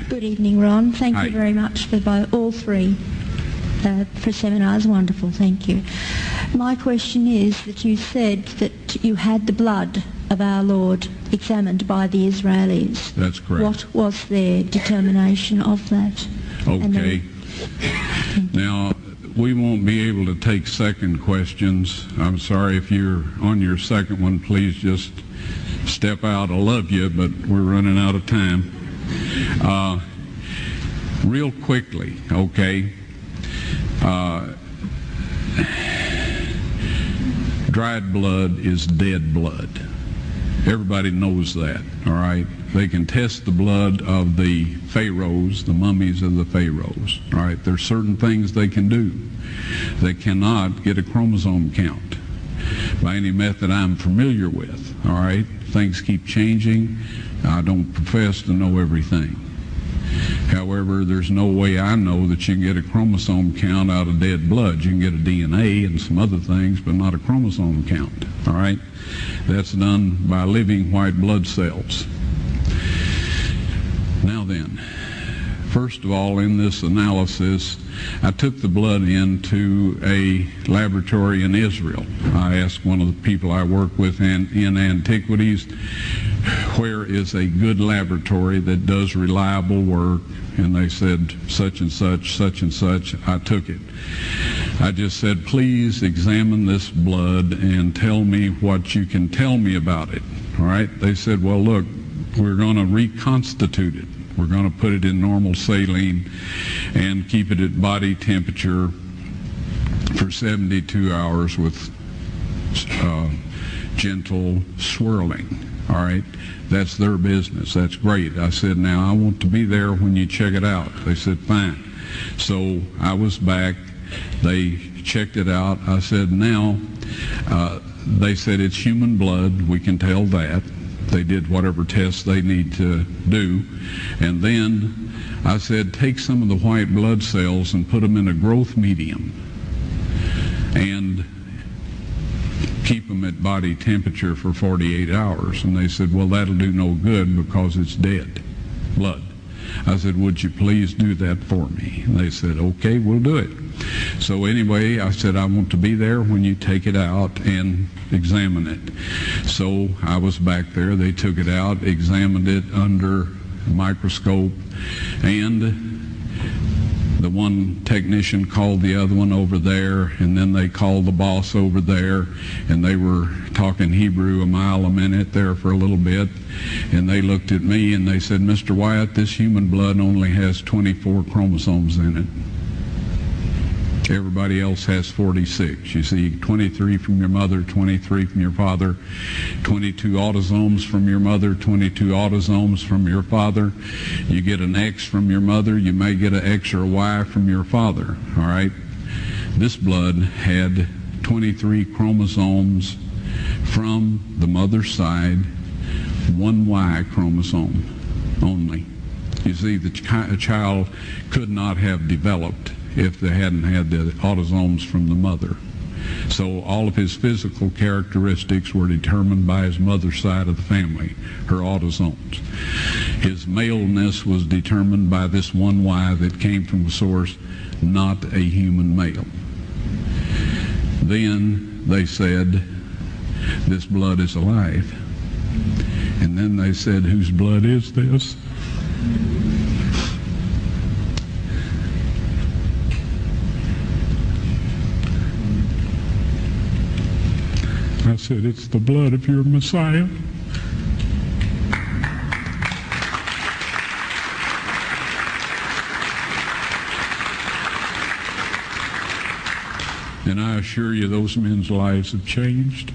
Good evening, Ron. Thank Hi. you very much for all three for seminars. Wonderful, thank you. My question is that you said that you had the blood of our Lord examined by the Israelis. That's correct. What was their determination of that? Okay. Now, we won't be able to take second questions. I'm sorry if you're on your second one, please just step out. I love you, but we're running out of time. Real quickly, okay. Dried blood is dead blood. Everybody knows that, all right? They can test the blood of the pharaohs, the mummies of the pharaohs, all right? There's certain things they can do. They cannot get a chromosome count by any method I'm familiar with, all right? Things keep changing. I don't profess to know everything. However, there's no way I know that you can get a chromosome count out of dead blood. You can get a DNA and some other things, but not a chromosome count, all right? That's done by living white blood cells. Now then, first of all, in this analysis, I took the blood into a laboratory in Israel. I asked one of the people I work with in antiquities, where is a good laboratory that does reliable work? And they said, such and such, such and such. I took it. I just said, please examine this blood and tell me what you can tell me about it. All right? They said, well, look, we're going to reconstitute it. We're going to put it in normal saline and keep it at body temperature for 72 hours with gentle swirling. All right? That's their business. That's great. I said, now I want to be there when you check it out. They said, fine. So I was back. They checked it out. I said, now, they said it's human blood. We can tell that. They did whatever tests they need to do. And then I said, take some of the white blood cells and put them in a growth medium and keep them at body temperature for 48 hours. And they said, well, that'll do no good because it's dead blood. I said, would you please do that for me? And they said, okay, we'll do it. So anyway, I said, I want to be there when you take it out and examine it. So I was back there. They took it out, examined it under a microscope, and the one technician called the other one over there, and then they called the boss over there, and they were talking Hebrew a mile a minute there for a little bit, and they looked at me and they said, Mr. Wyatt, this human blood only has 24 chromosomes in it. Everybody else has 46. You see, 23 from your mother, 23 from your father, 22 autosomes from your mother, 22 autosomes from your father. You get an X from your mother, you may get an X or a Y from your father, all right? This blood had 23 chromosomes from the mother's side, one Y chromosome only. You see, the child could not have developed if they hadn't had the autosomes from the mother. So all of his physical characteristics were determined by his mother's side of the family, her autosomes. His maleness was determined by this one Y that came from a source, not a human male. Then they said, this blood is alive. And then they said, whose blood is this? I said, it's the blood of your Messiah. And I assure you, those men's lives have changed.